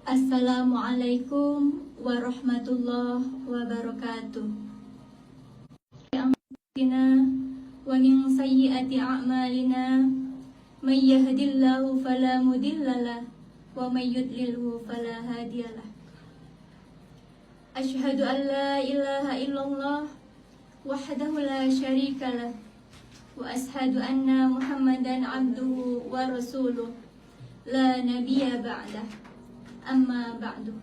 Assalamualaikum warahmatullahi wabarakatuh. Wa min sayyiati a'malina may yahdihillahu fala mudhillalah wa may yudlilhu fala hadiyalah. Asyhadu an la ilaha illallah wahdahu la syarikalah wa asyhadu anna Muhammadan abduhu wa rasuluh la nabiyya ba'dah. Amma ba'du.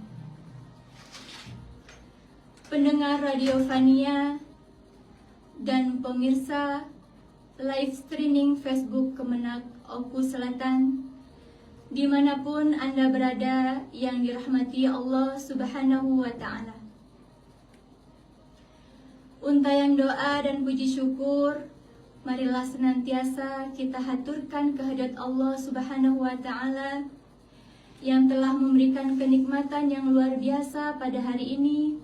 Pendengar Radio Fania dan pemirsa live streaming Facebook Kemenak Oku Selatan, dimanapun Anda berada yang dirahmati Allah Subhanahu wa Ta'ala. Untayan doa dan puji syukur, marilah senantiasa kita haturkan kehadirat Allah Subhanahu wa Ta'ala yang telah memberikan kenikmatan yang luar biasa pada hari ini,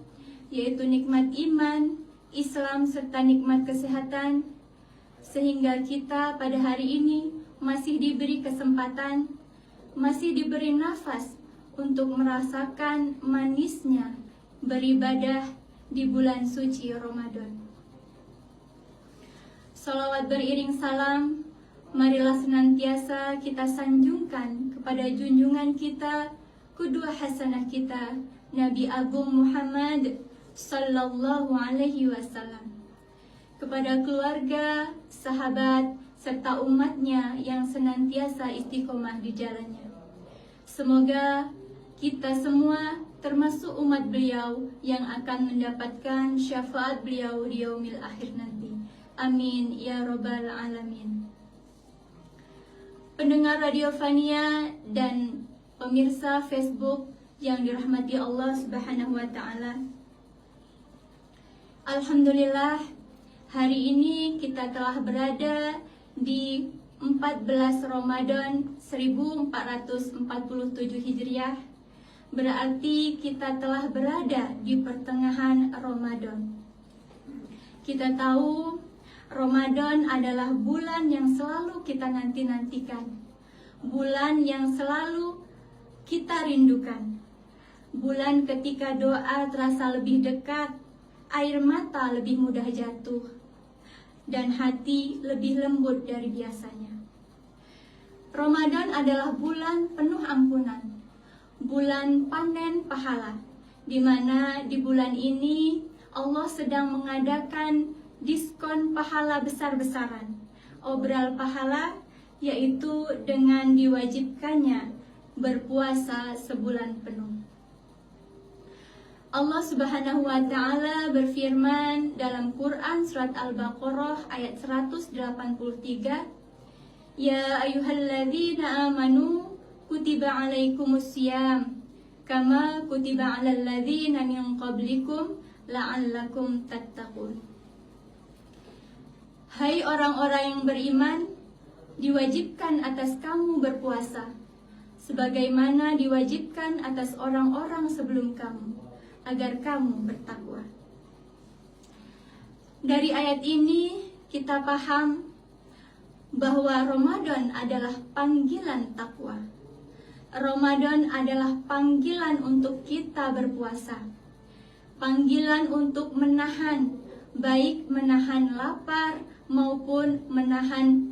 yaitu nikmat iman, Islam, serta nikmat kesehatan, sehingga kita pada hari ini masih diberi kesempatan, masih diberi nafas untuk merasakan manisnya beribadah di bulan suci Ramadan. Salawat beriring salam, marilah senantiasa kita sanjungkan kepada junjungan kita, qudwah hasanah kita, Nabi Agung Muhammad sallallahu alaihi wasallam, kepada keluarga, sahabat, serta umatnya yang senantiasa istiqomah di jalannya. Semoga kita semua termasuk umat beliau yang akan mendapatkan syafaat beliau di yaumil akhir nanti. Amin ya rabbal alamin. Pendengar Radio Fania dan pemirsa Facebook yang dirahmati Allah Subhanahu wa Ta'ala, alhamdulillah, hari ini kita telah berada di 14 Ramadan 1447 Hijriah. Berarti kita telah berada di pertengahan Ramadan. Kita tahu Ramadan adalah bulan yang selalu kita nanti-nantikan, bulan yang selalu kita rindukan, bulan ketika doa terasa lebih dekat, air mata lebih mudah jatuh, dan hati lebih lembut dari biasanya. Ramadan adalah bulan penuh ampunan, bulan panen pahala, di mana di bulan ini Allah sedang mengadakan diskon pahala besar-besaran, obral pahala, yaitu dengan diwajibkannya berpuasa sebulan penuh. Allah Subhanahu wa Ta'ala berfirman dalam Quran surat Al-Baqarah ayat 183, Ya ayyuhalladzina amanu kutiba alaikumusiyam kama kutiba alal ladzina min qablikum la'allakum tattaqun. Hai orang-orang yang beriman, diwajibkan atas kamu berpuasa, sebagaimana diwajibkan atas orang-orang sebelum kamu, agar kamu bertakwa. Dari ayat ini kita paham bahwa Ramadan adalah panggilan takwa. Ramadan adalah panggilan untuk kita berpuasa, panggilan untuk menahan, baik menahan lapar maupun menahan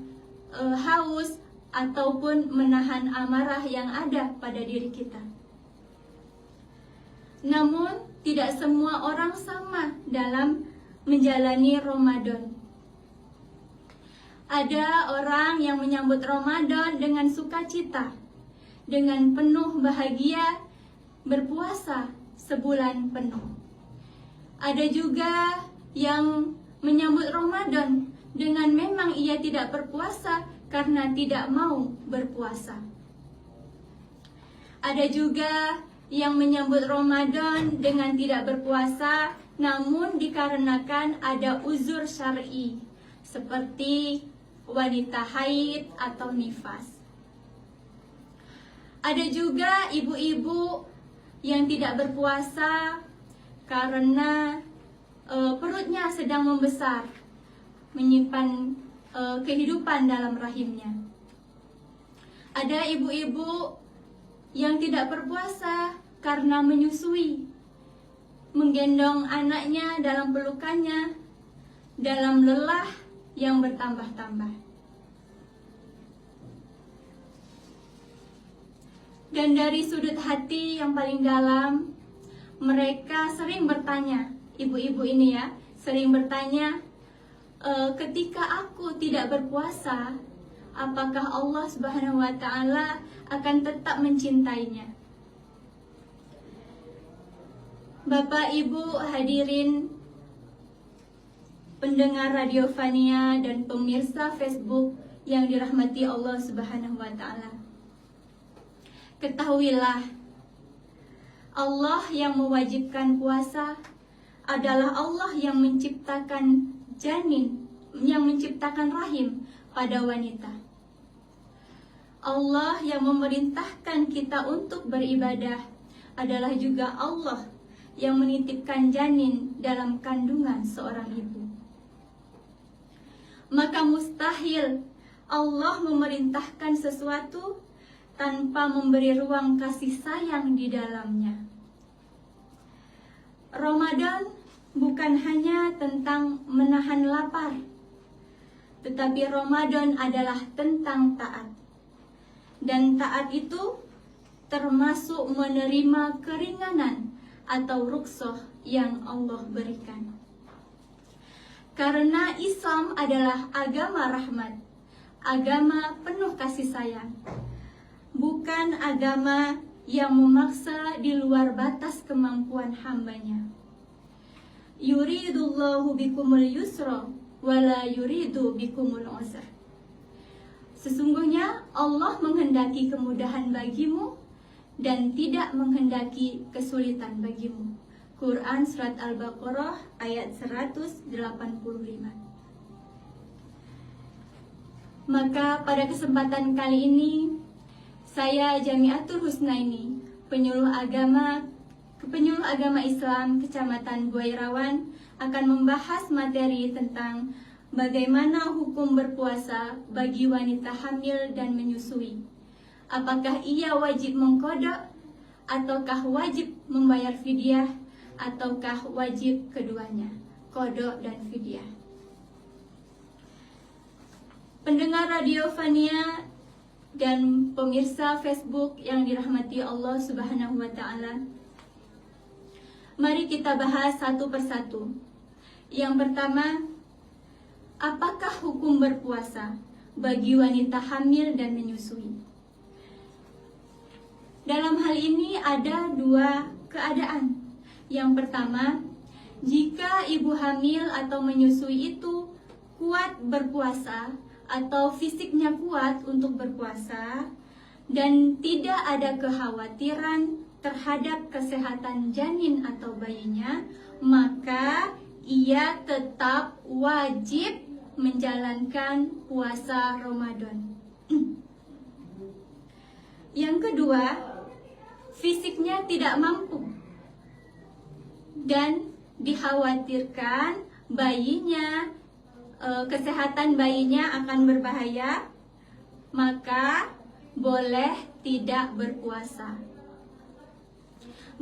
haus ataupun menahan amarah yang ada pada diri kita. Namun tidak semua orang sama dalam menjalani Ramadan. Ada orang yang menyambut Ramadan dengan sukacita, dengan penuh bahagia, berpuasa sebulan penuh. Ada juga yang menyambut Ramadan dengan memang ia tidak berpuasa karena tidak mau berpuasa. Ada juga yang menyambut Ramadan dengan tidak berpuasa, namun dikarenakan ada uzur syar'i, seperti wanita haid atau nifas. Ada juga ibu-ibu yang tidak berpuasa karena perutnya sedang membesar, menyimpan kehidupan dalam rahimnya. Ada ibu-ibu yang tidak berpuasa karena menyusui, menggendong anaknya dalam pelukannya, dalam lelah yang bertambah-tambah. Dan dari sudut hati yang paling dalam, mereka sering bertanya, ibu-ibu ini ya, sering bertanya, ketika aku tidak berpuasa, apakah Allah Subhanahu wa Ta'ala akan tetap mencintainya? Bapak, Ibu, hadirin pendengar Radio Fania dan pemirsa Facebook yang dirahmati Allah Subhanahu wa Ta'ala. Ketahuilah, Allah yang mewajibkan puasa adalah Allah yang menciptakan janin, yang menciptakan rahim pada wanita. Allah yang memerintahkan kita untuk beribadah adalah juga Allah yang menitipkan janin dalam kandungan seorang ibu. Maka mustahil Allah memerintahkan sesuatu tanpa memberi ruang kasih sayang di dalamnya. Ramadan bukan hanya tentang menahan lapar, tetapi Ramadan adalah tentang taat. Dan taat itu termasuk menerima keringanan atau rukhsah yang Allah berikan. Karena Islam adalah agama rahmat, agama penuh kasih sayang, bukan agama yang memaksa di luar batas kemampuan hambanya. Yuridullahu bikumul yusra wala yuridu bikumul usra. Sesungguhnya Allah menghendaki kemudahan bagimu dan tidak menghendaki kesulitan bagimu. Quran Surat Al-Baqarah ayat 185. Maka pada kesempatan kali ini, saya Jamiatul Husnaini, penyuluh agama Islam Kecamatan Buairawan, akan membahas materi tentang bagaimana hukum berpuasa bagi wanita hamil dan menyusui. Apakah ia wajib mengqadha ataukah wajib membayar fidyah ataukah wajib keduanya, qadha dan fidyah. Pendengar Radio Fania dan pemirsa Facebook yang dirahmati Allah Subhanahu wa Ta'ala, mari kita bahas satu persatu. Yang pertama, apakah hukum berpuasa bagi wanita hamil dan menyusui? Dalam hal ini ada dua keadaan. Yang pertama, jika ibu hamil atau menyusui itu kuat berpuasa atau fisiknya kuat untuk berpuasa dan tidak ada kekhawatiran terhadap kesehatan janin atau bayinya, maka ia tetap wajib menjalankan puasa Ramadan. Yang kedua, fisiknya tidak mampu dan dikhawatirkan bayinya, kesehatan bayinya akan berbahaya, maka boleh tidak berpuasa.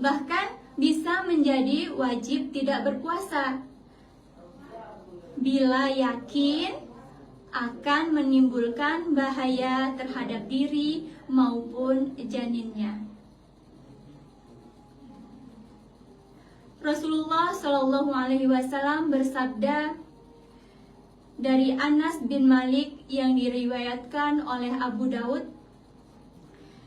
Bahkan bisa menjadi wajib tidak berpuasa bila yakin akan menimbulkan bahaya terhadap diri maupun janinnya. Rasulullah Shallallahu Alaihi Wasallam bersabda dari Anas bin Malik yang diriwayatkan oleh Abu Daud,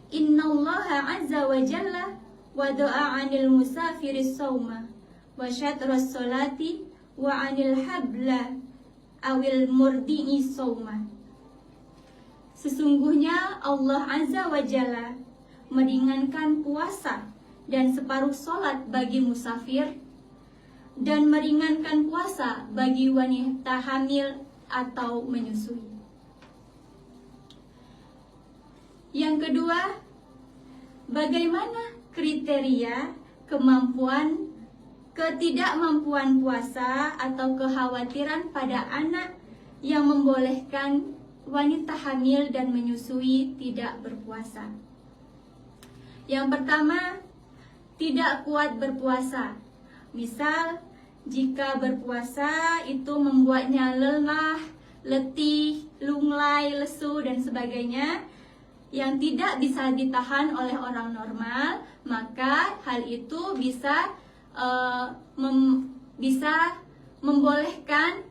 Innallaha azza wa jalla wada'a 'anil musafiris sauma wa syatras salati wa 'anil habla awil murdi'i sauma. Sesungguhnya Allah azza wa jalla meringankan puasa dan separuh sholat bagi musafir, dan meringankan puasa bagi wanita hamil atau menyusui. Yang kedua, bagaimana kriteria ketidakmampuan puasa atau kekhawatiran pada anak yang membolehkan wanita hamil dan menyusui tidak berpuasa? Yang pertama, tidak kuat berpuasa. Misal, jika berpuasa itu membuatnya lelah, letih, lunglai, lesu, dan sebagainya yang tidak bisa ditahan oleh orang normal, maka hal itu bisa membolehkan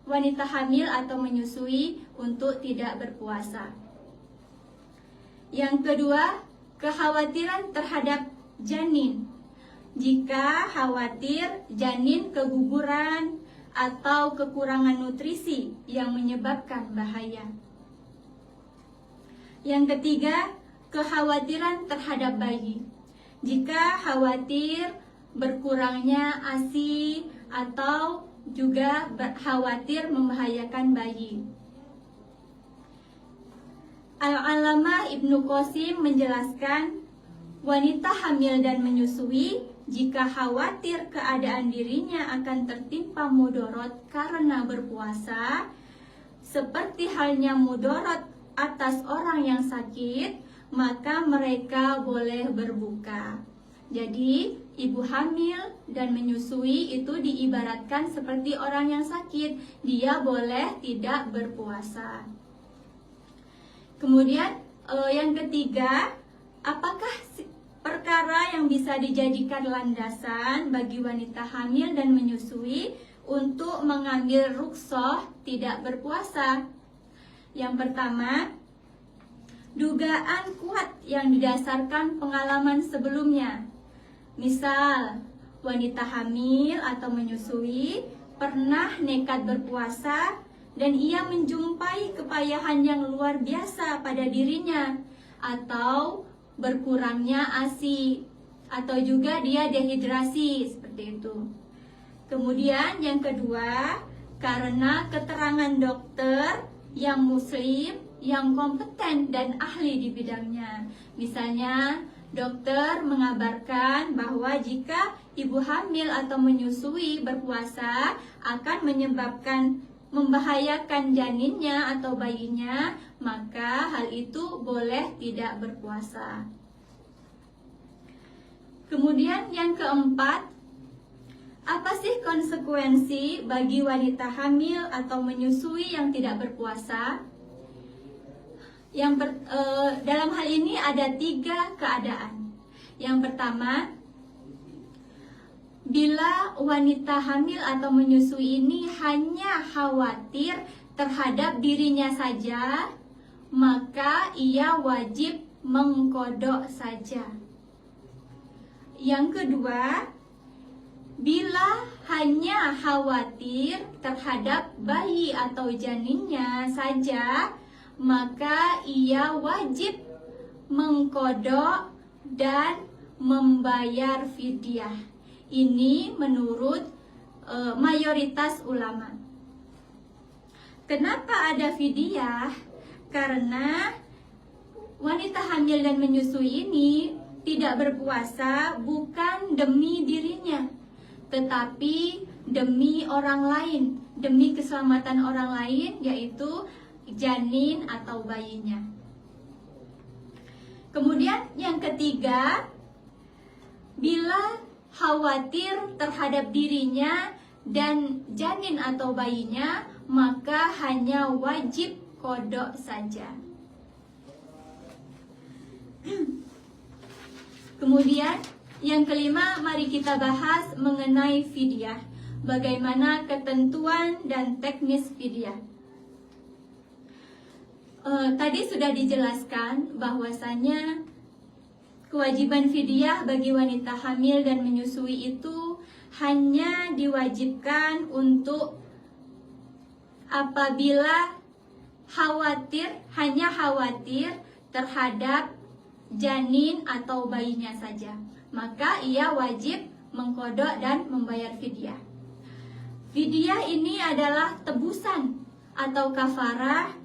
wanita hamil atau menyusui untuk tidak berpuasa. Yang kedua, kekhawatiran terhadap janin. Jika khawatir janin keguguran atau kekurangan nutrisi yang menyebabkan bahaya. Yang ketiga, kekhawatiran terhadap bayi. Jika khawatir berkurangnya ASI atau juga khawatir membahayakan bayi. Al-Allamah Ibnu Qasim menjelaskan, wanita hamil dan menyusui jika khawatir keadaan dirinya akan tertimpa mudorot karena berpuasa, seperti halnya mudorot atas orang yang sakit, maka mereka boleh berbuka. Jadi, ibu hamil dan menyusui itu diibaratkan seperti orang yang sakit. Dia boleh tidak berpuasa. Kemudian, yang ketiga, apakah perkara yang bisa dijadikan landasan bagi wanita hamil dan menyusui untuk mengambil rukhsah tidak berpuasa? Yang pertama, dugaan kuat yang didasarkan pengalaman sebelumnya. Misal, wanita hamil atau menyusui pernah nekat berpuasa dan ia menjumpai kepayahan yang luar biasa pada dirinya, atau berkurangnya ASI, atau juga dia dehidrasi, seperti itu. Kemudian yang kedua, karena keterangan dokter yang muslim, yang kompeten dan ahli di bidangnya. Misalnya, dokter mengabarkan bahwa jika ibu hamil atau menyusui berpuasa akan membahayakan janinnya atau bayinya, maka hal itu boleh tidak berpuasa. Kemudian yang keempat, apa sih konsekuensi bagi wanita hamil atau menyusui yang tidak berpuasa? Dalam hal ini ada 3 keadaan. Yang pertama, bila wanita hamil atau menyusui ini hanya khawatir terhadap dirinya saja, maka ia wajib mengqadha saja. Yang kedua, bila hanya khawatir terhadap bayi atau janinnya saja, maka ia wajib mengqadha dan membayar fidyah. Ini menurut mayoritas ulama. Kenapa ada fidyah? Karena wanita hamil dan menyusui ini tidak berpuasa bukan demi dirinya, tetapi demi orang lain, demi keselamatan orang lain, yaitu janin atau bayinya. Kemudian yang ketiga, bila khawatir terhadap dirinya dan janin atau bayinya, maka hanya wajib qadha saja. Kemudian yang kelima, mari kita bahas mengenai fidyah. Bagaimana ketentuan dan teknis fidyah. Tadi sudah dijelaskan bahwasanya kewajiban fidyah bagi wanita hamil dan menyusui itu hanya diwajibkan untuk apabila hanya khawatir terhadap janin atau bayinya saja, maka ia wajib mengqadha dan membayar fidyah. Fidyah ini adalah tebusan atau kafarah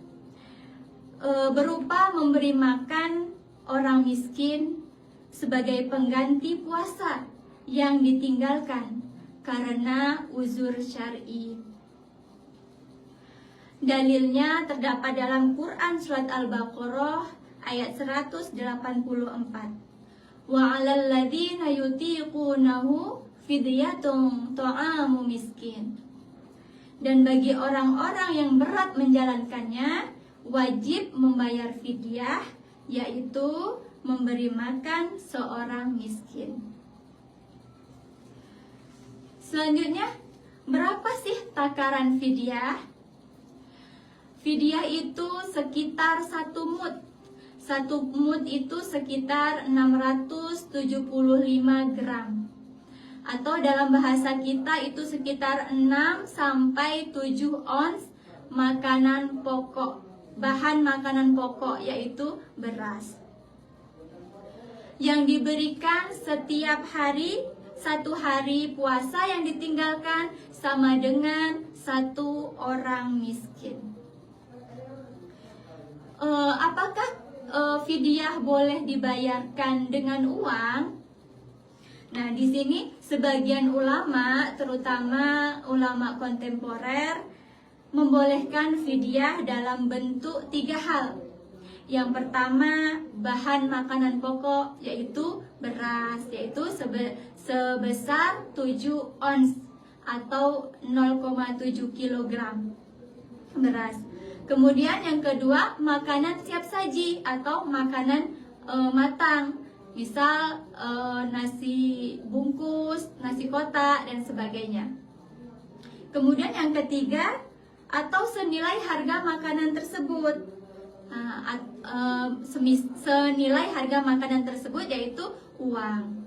berupa memberi makan orang miskin sebagai pengganti puasa yang ditinggalkan karena uzur syar'i. Dalilnya terdapat dalam Quran surat Al-Baqarah ayat 184. wa 'alal ladzina yutiqunahu fidyatun ta'amu miskin. Dan bagi orang-orang yang berat menjalankannya wajib membayar fidyah, yaitu memberi makan seorang miskin. Selanjutnya, berapa sih takaran fidyah? Fidyah itu sekitar 1 mud. 1 mud itu sekitar 675 gram. Atau dalam bahasa kita itu sekitar 6 sampai 7 ons makanan pokok, bahan makanan pokok, yaitu beras. Yang diberikan setiap hari, 1 hari puasa yang ditinggalkan sama dengan 1 orang miskin. Apakah fidyah boleh dibayarkan dengan uang? Nah, di sini sebagian ulama, terutama ulama kontemporer, membolehkan fidyah dalam bentuk 3 hal. Yang pertama, bahan makanan pokok, yaitu beras, yaitu sebesar 7 ons atau 0,7 kilogram beras. Kemudian yang kedua, makanan siap saji atau makanan matang, misal nasi bungkus, nasi kotak, dan sebagainya. Kemudian yang ketiga, atau senilai harga makanan tersebut. Senilai harga makanan tersebut yaitu uang.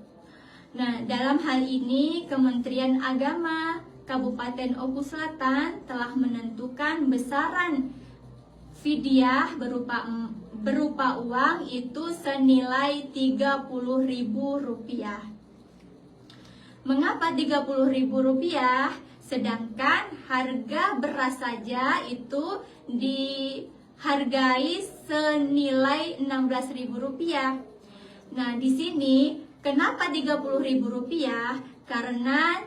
Nah, dalam hal ini Kementerian Agama Kabupaten Oku Selatan telah menentukan besaran fidyah berupa uang itu senilai Rp30.000. Mengapa Rp30.000? Sedangkan harga beras saja itu dihargai senilai Rp16.000. Nah, di sini kenapa Rp30.000? Karena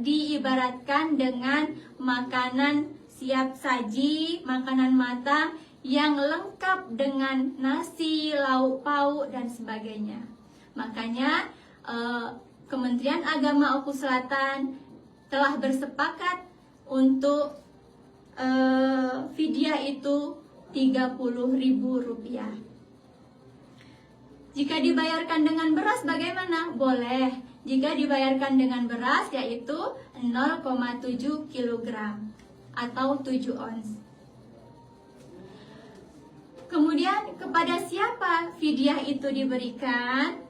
diibaratkan dengan makanan siap saji, makanan matang yang lengkap dengan nasi, lauk pauk, dan sebagainya. Makanya Kementerian Agama Oku Selatan telah bersepakat untuk fidyah itu Rp30.000. Jika dibayarkan dengan beras bagaimana? Boleh. Jika dibayarkan dengan beras yaitu 0,7 kilogram atau 7 ons. Kemudian kepada siapa fidyah itu diberikan?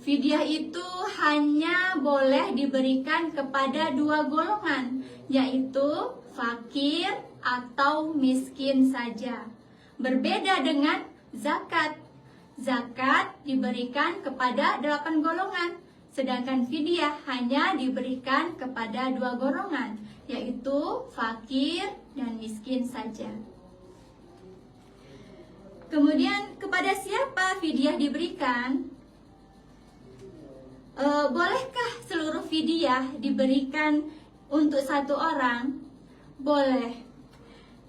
Fidyah itu hanya boleh diberikan kepada 2 golongan, yaitu fakir atau miskin saja. Berbeda dengan zakat. Zakat diberikan kepada 8 golongan, sedangkan fidyah hanya diberikan kepada 2 golongan, yaitu fakir dan miskin saja. Kemudian kepada siapa fidyah diberikan? Bolehkah seluruh fidyah diberikan untuk 1 orang? Boleh.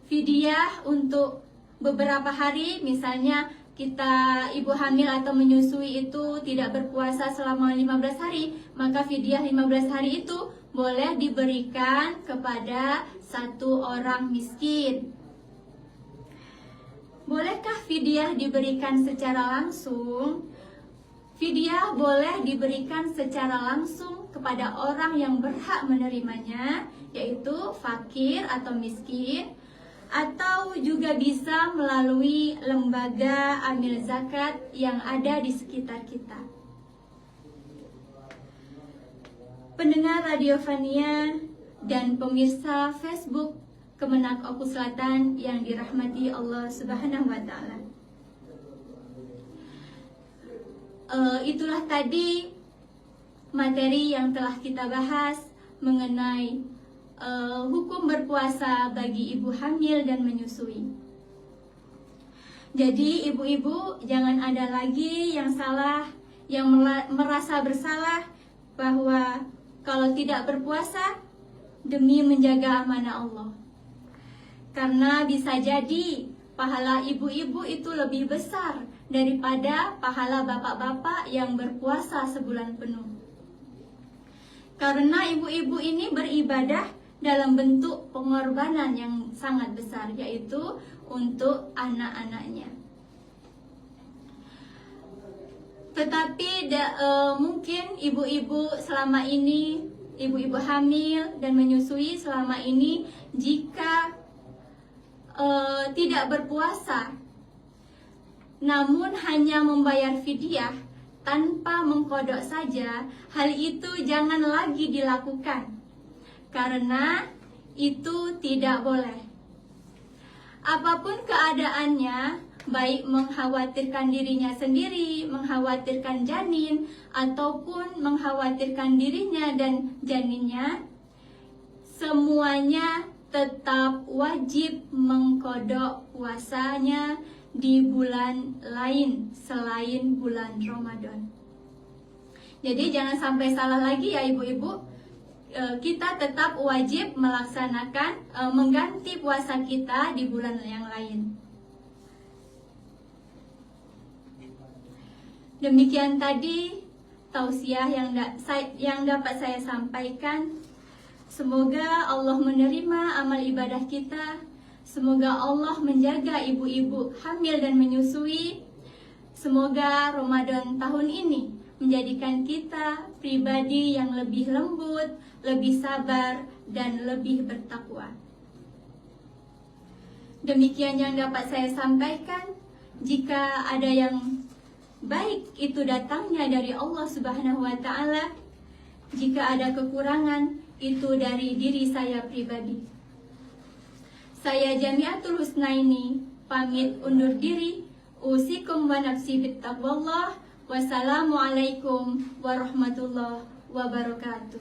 Fidyah untuk beberapa hari, misalnya kita ibu hamil atau menyusui itu tidak berpuasa selama 15 hari, maka fidyah 15 hari itu boleh diberikan kepada 1 orang miskin. Bolehkah fidyah diberikan secara langsung? Fidyah boleh diberikan secara langsung kepada orang yang berhak menerimanya, yaitu fakir atau miskin, atau juga bisa melalui lembaga amil zakat yang ada di sekitar kita. Pendengar Radio Fania dan pemirsa Facebook Kemenak Oku Selatan yang dirahmati Allah Subhanahu wa Ta'ala. Itulah tadi materi yang telah kita bahas mengenai hukum berpuasa bagi ibu hamil dan menyusui. Jadi ibu-ibu jangan ada lagi yang salah, yang merasa bersalah bahwa kalau tidak berpuasa demi menjaga amanah Allah. Karena bisa jadi pahala ibu-ibu itu lebih besar daripada pahala bapak-bapak yang berpuasa sebulan penuh. Karena ibu-ibu ini beribadah dalam bentuk pengorbanan yang sangat besar, yaitu untuk anak-anaknya. Tetapi mungkin ibu-ibu selama ini, ibu-ibu hamil dan menyusui selama ini, jika tidak berpuasa namun hanya membayar fidyah tanpa mengkodok saja, hal itu jangan lagi dilakukan, karena itu tidak boleh. Apapun keadaannya, baik mengkhawatirkan dirinya sendiri, mengkhawatirkan janin, ataupun mengkhawatirkan dirinya dan janinnya, semuanya tetap wajib mengkodok puasanya di bulan lain selain bulan Ramadan. Jadi jangan sampai salah lagi ya ibu-ibu, kita tetap wajib melaksanakan mengganti puasa kita di bulan yang lain. Demikian tadi tausiah yang dapat saya sampaikan. Semoga Allah menerima amal ibadah kita. Semoga Allah menjaga ibu-ibu hamil dan menyusui. Semoga Ramadan tahun ini menjadikan kita pribadi yang lebih lembut, lebih sabar, dan lebih bertakwa. Demikian yang dapat saya sampaikan. Jika ada yang baik, itu datangnya dari Allah Subhanahu wa Ta'ala. Jika ada kekurangan, itu dari diri saya pribadi. Saya Jamiatul Husnaini pamit undur diri. Usikum wa nafsi bittaqwallah. Wassalamualaikum warahmatullahi wabarakatuh.